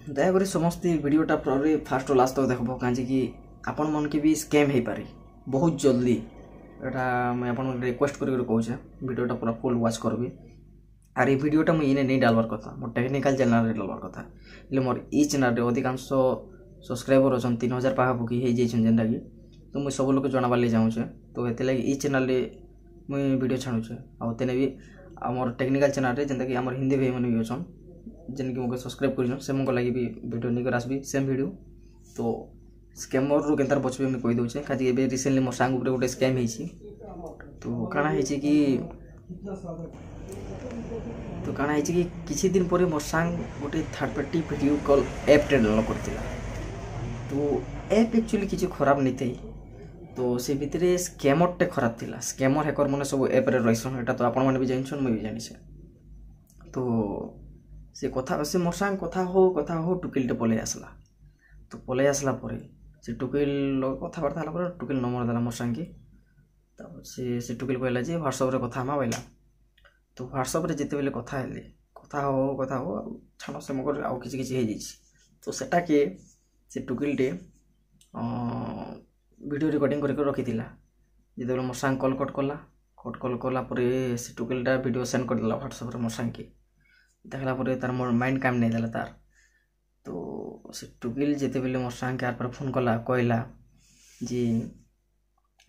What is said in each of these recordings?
दयाकोरी समस्ते वीडियोटा पूरे fast last तक देखो कहीं आपण मन के भी स्कैम हो पारे बहुत जल्दी। यहाँ मैं आप रिक्वेस्ट कर कहे वीडियोटा पूरा फुल वाच करबी। आर ये वीडियोटा मुझे इने नहीं डालवार कथा मोर टेक्निकल चैनल डालवार कथा हेल्ले मोर ई चैनल अधिकांश सब्सक्राइबर अच्छा 3000 पाखापाखि हो जाइए जेनटा कि तो मुझे सब लोग जनाबार लगे चाहूँचे तो ये ई चैनल मुझे वीडियो छाड़ुचे आने भी आमर टेक्निकल चैनल जेनता कि आम हिंदी भाई मैंने भी अच्छा जेन कि मुझे सब्सक्राइब कर लगे भी वीडियो नहीं कर आसबी सेम वीडियो। तो स्कैमर रू केनतार बचबे मुझे कहीदे कहीं ए रिसेंटली मो सांग गोटे स्कैम होती तो काଣା है कि किसी दिन पर मोर सांग गोटे third party video call app download करथिला। तो ऐप एक्चुअली किसी खराब नहीं थी तो से भितर स्कैमर टे खराब थिला। स्कैमर हैकर मैंने सब ऐप रे रहीसन एटा तो आपण माने भी जानछन मुई भी जानिछे। तो से कथा से मोर सांग कथा हो टुकिल टे पले आसला। तो पले आसला परे से टुकिल कथबार्ता हला परे टुकिल नंबर देला मोर सांग के तब से टुकिल कहला जे व्हाट्सएप रे कथा मा बैला। तो व्हाट्सएप रे जेते बेले कथा हेले कथा हो छानो से मगर आउ किछि किछि हे जिछि तो सेटा के से टुकिल टे वीडियो रिकॉर्डिंग करके रखी जो मोर सांग कल कट कला से टुकिलटा वीडियो सेंड कर देला व्हाट्सएप रे मोर सांग के देखला तार मोर माइंड काम नहीं देला तार। तो से टुकिल जेते बेले मोर सांग के आर फोन कला कहला जी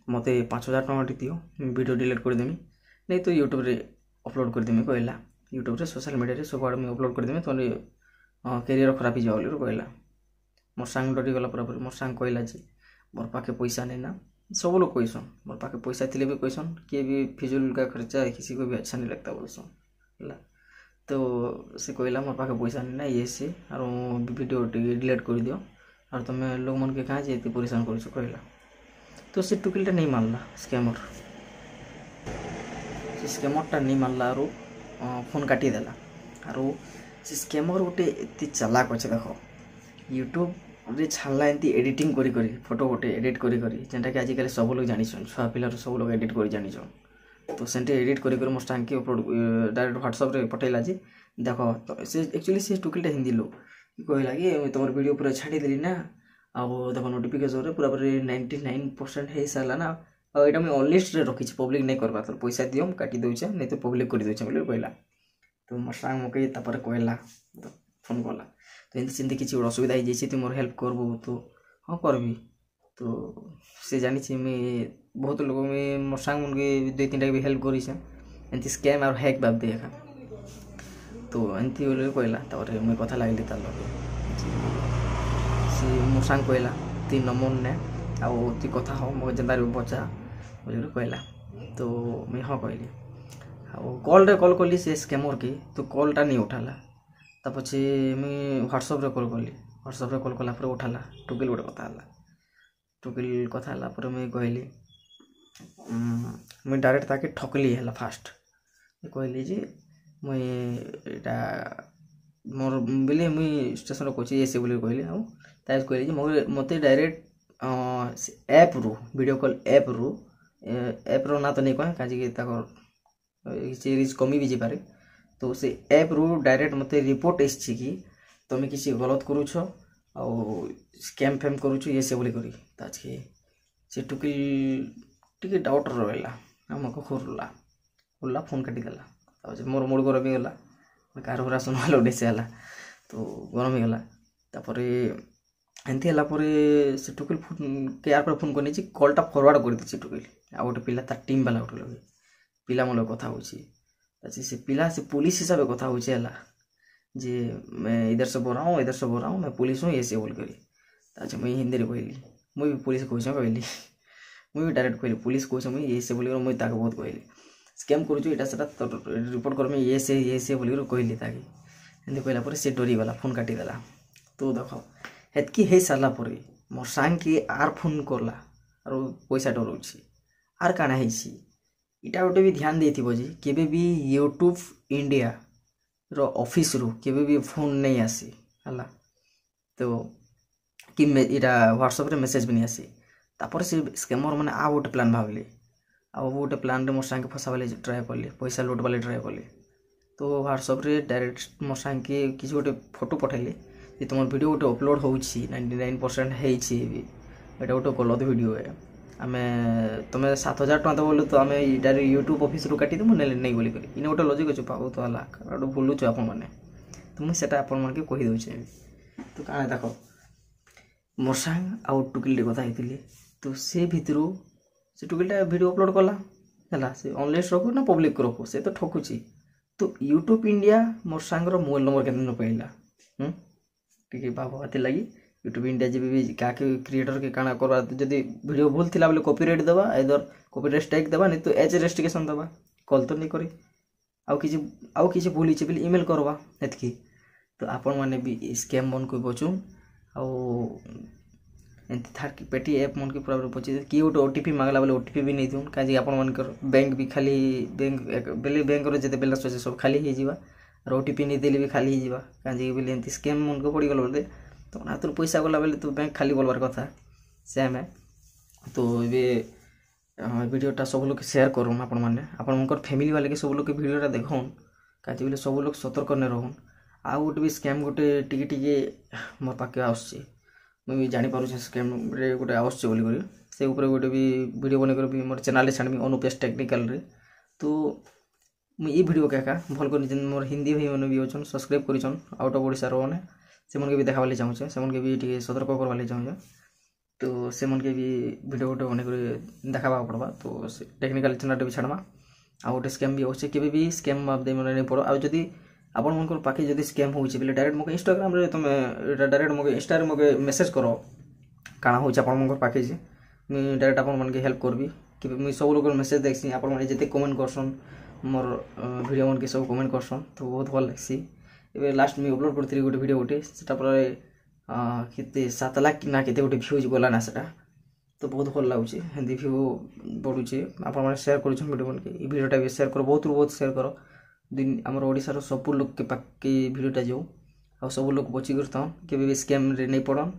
मते 5000 टଙ୍କା दियो वीडियो डिलीट कर देमी नहीं तो यूट्यूब रे अपलोड कर देमी कहला यूट्यूब रे सोशल मीडिया रे सब आड़ में अपलोड कर देमी तो कैरियर खराब हो जाओ कहला। मोर सांग डरी गला पूरा मोर सांग कहला जी मोर पाखे पैसा नहीं ना सब लोग कहसन मोर पाखे पैसा थिले भी कहसन किए भी फिजुल का खर्चा किसी को भी अच्छा नहीं लगता बोलसन है। तो से कहला मोर पाखे पैसा नहीं ना ये से और वीडियो डिलीट कर दियो और तुम लोग मन के कहाँ जे परेशान कर कहला। तो से टुकिलटा नहीं मानला स्कैमरटा नहीं मानला और फोन काटी देला। और से स्कैमर गोटे एत चालाक अच्छे देख यूट्यूब रे छाड़ला एमती एडिटिंग करी फोटो गोटे एडिट करी जेनटा कि आजिकल सब लोग जानिछन छुआ पिलार सब लोग एडिट कर जानिछन। तो सेंटे एडिट करी मोर सांग के अपलोड डायरेक्ट व्हाट्सएप रे पठेला जे देख तो से एक्चुअली से टुकिलटा हिंदी लोग कहला कि तुम वीडियो पूरा छाड़ी देली ना अब देख नोटिफिकेशन रे पूरा 99% हो सारा ना और यहाँ मुझे अनलिस्ट रे रखी पब्लिक नहीं करवा तो पैसा दियो काटी दौचे नहीं तो पब्लिक कर दौचे बोले कहला। तो मोर सांग मके तापर कहला तो फोन कला तो एमती सेमती किसी गोटे असुविधा हो जाए तुम मोर हेल्प करबू तो हाँ करबी। तो से जानी मुझे बहुत लोग में मोर सांग मन के 2-3टा भी हेल्प करी एमती स्कैम और हैक बाब दे एका। तो एमती बोले कहला तापर मुझे कथा लगे तार से मोर सांग कहला ती नंबर ने आउ ती कथा हो मो जेनता बचा बोले कहला। तो मुझे हाँ कहली कॉल कली से स्कैमर के तो कॉलटा नहीं उठाला ता पछे मुझे व्हाट्सएप रे कॉल कला उठाला टुकिल गोटे कथा हला मुझे कहली मुझे डायरेक्ट ताके ठकली है फास्ट कहली जे मुझे मोर बोले मुझे स्टेशन कहे ये से बोले कहली आउ कहली मत डायरेक्ट ऐप रू वीडियो कॉल ऐप रो ना तो नहीं कहे कहीं सीरीज कमी भी जापे। तो से ऐप रू डायरेक्ट मत रिपोर्ट एसछि कि तुम्हें किसी गलत करुछ स्कैम फैम करुछ ये से बोली करी ताज के से टुकिल टिके डाउट रहा आमको खोलला फोन काटी देला मोर मूड गरम हो गला कार पूरा सुनवा लोडे से हला तो गरम हो गला तापर एमती है से टुकिल फोन के यार पर फोन करनी कॉलटा फॉरवर्ड कर दी टुकिल आ गोटे पिला तार टीम वाला गोटे लगे पिला मोर कथा होची से पिला से पुलिस हिसाब से कथा होची है जे मैं इधर से बोल रहा हूँ मैं पुलिस हूँ ये से बोल करी अच्छा मुझे हिंदी में कहली मुझे भी पुलिस कहली मुझे भी डायरेक्ट कहली पुलिस कहे मुझे ये से बोल मुझे ताके बहुत कहली स्कैम करूँ रिपोर्ट कर ये से बोल कहली ताकि एमती कहला से डरीगला फोन काटिदेला। तो देख हेतकी हो सारा पर मोर सांग के आर फोन करला और पैसा डराऊँ आर काना इटा गोटे भी ध्यान देती जे केबे भी यूट्यूब इंडिया रो ऑफिस रू केबे भी फोन नहीं आसी हला तो कि इटा व्हाट्सएप रे मेसेज भी नहीं आसी तापर से स्कैमर मैंने आ गोटे प्लान भावली आ गोटे प्लान रे मोर सांग के फसा वाले ट्राए कले पैसा लुट वाले ट्राए कले। तो व्हाट्सएप रे डायरेक्ट मोर सांग के किसी गोटे फोटो पठेले ଯେ ତୁମର ଭିଡ଼ିଓ ଗୋଟେ ଅପଲୋଡ଼ ହେଉଛି 99% ହେଇଛି ବି ଏଇଟା ଗୋଟେ ଗଲତ ଭିଡ଼ିଓ ଏ ଆମେ ତୁମେ 7,000 ଟଙ୍କା ଦେବ ବୋଲେ ତ ଆମେ ଏଇଟାରେ ୟୁଟ୍ୟୁବ୍ ଅଫିସରୁ କାଟିଦେବୁ ନେଲେ ନେଇ ବୋଲିକରି ଇନେ ଗୋଟେ ଲଜିକ୍ ଅଛି ପାବୁ ତ ହେଲା ଗୋଟେ ଭୁଲୁଛୁ ଆପଣମାନେ ତ ମୁଁ ସେଟା ଆପଣମାନଙ୍କୁ କହିଦେଉଛି ତ କାଣା ଦେଖ ମୋର୍ ସାଙ୍ଗ ଆଉ ଟୁକିଲଟେ କଥା ହେଇଥିଲି ତ ସେ ଭିତରୁ ସେ ଟୁକିଲଟା ଭିଡ଼ିଓ ଅପଲୋଡ଼ କଲା ହେଲା ସେ ଅନଲାଇନ୍ ରଖୁ ନା ପବ୍ଲିକ୍ ରଖୁ ସେ ତ ଠକୁଛି ତ ୟୁଟ୍ୟୁବ୍ ଇଣ୍ଡିଆ ମୋର୍ ସାଙ୍ଗର ମୋବାଇଲ୍ ନମ୍ବର କେତେ ଦିନ ପାଇଲା ଟିକେ ଭାବ ହେଥିଲାଗି यूट्यूब इंडिया जी भी क्या क्रिएटर के काना करवा जदि वीडियो भूल थिला बोले कॉपीराइट देवा इधर कॉपीराइट स्ट्राइक देवा नहीं तो एज रेस्ट्रिक्शन देवा कॉल तो नहीं करी आउ किसी भूल हिचे बोले ईमेल करवा एतकी तो आपण माने भी स्कैम मन को बचू आउ एंती थार की पेटी ऐप मन के पूरा बची कि गोटे ओटीपी मांगला बोले ओटीपी भी नहीं दून काजी आपण मानकर बैंक भी खाली बैंक बेले बैंक रो जते बैलेंस আছে सब खाली हे जीवा और ओटीपी नहीं देले भी खाली हे जीवा काजी बोले एंती स्कैम मन को पड़ी गलो बोले तो ना तो पैसा गला बेले तो बैंक खाली बोलवार कथा सेम है तो ये वीडियोटा सब लोग शेयर करूँ आपण मनकर फैमिली वाले के सब लोग वीडियोटा देखन काजी बोले सब लोग सतर्क ने रहन आ गोटे भी स्कैम गोटे टिके मोर पाके आसुची मुझे जापारे स्कैम गोटे आसुची बोली से ऊपर गोटे भी वीडियो बनकर भी मोर चैनल छाड़मी अनुपेश टेक्निकल रे तो मुझे वीडियो क्या भल कर मोर हिंदी भाई मैंने भी अच्छन सब्सक्राइब कर आउट ऑफ ओडिशा मैंने से मन के भी देखा चाहूँचे से मन के भी टे सतर्क करवा चाहूँचे तो से मन के भी वीडियो गोटे बन देखा पड़वा तो टेक्निकल चैनल भी छाड़मा आ गोटे स्कैम भी अच्छे केवे भी स्कैम मैंने नहीं पड़ो आदि आपण मन पाखे जब स्कैम हो डायरेक्ट मो इंस्टाग्राम रे तुम डायरेक्ट मो इंस्टा मो मेसेज कर काଣା हो मन पाखे जे मुझे डायरेक्ट आप मन के हेल्प करबी कि मुझे सब लोग मेसेज देखसी आप जिते कमेंट करसन मोर वीडियो मन के सब कमेंट करसन तो बहुत भल लगसी ए लास्ट में अपलोड करती गोटे वीडियो गोटे सेटा के 7 लाख ना के गोटे भ्यूज गला ना सेटा तो बहुत भल लगुचे हिंदी भ्यू बढ़ुचे आप शेयर कर वीडियो मन के वीडियोटा भी शेयर कर बहुत शेयर कर दिन आम ओडिशार सब लोग के पाके वीडियोटा जाऊ आ सब लोग बची कर के स्कैम रे नहीं पड़न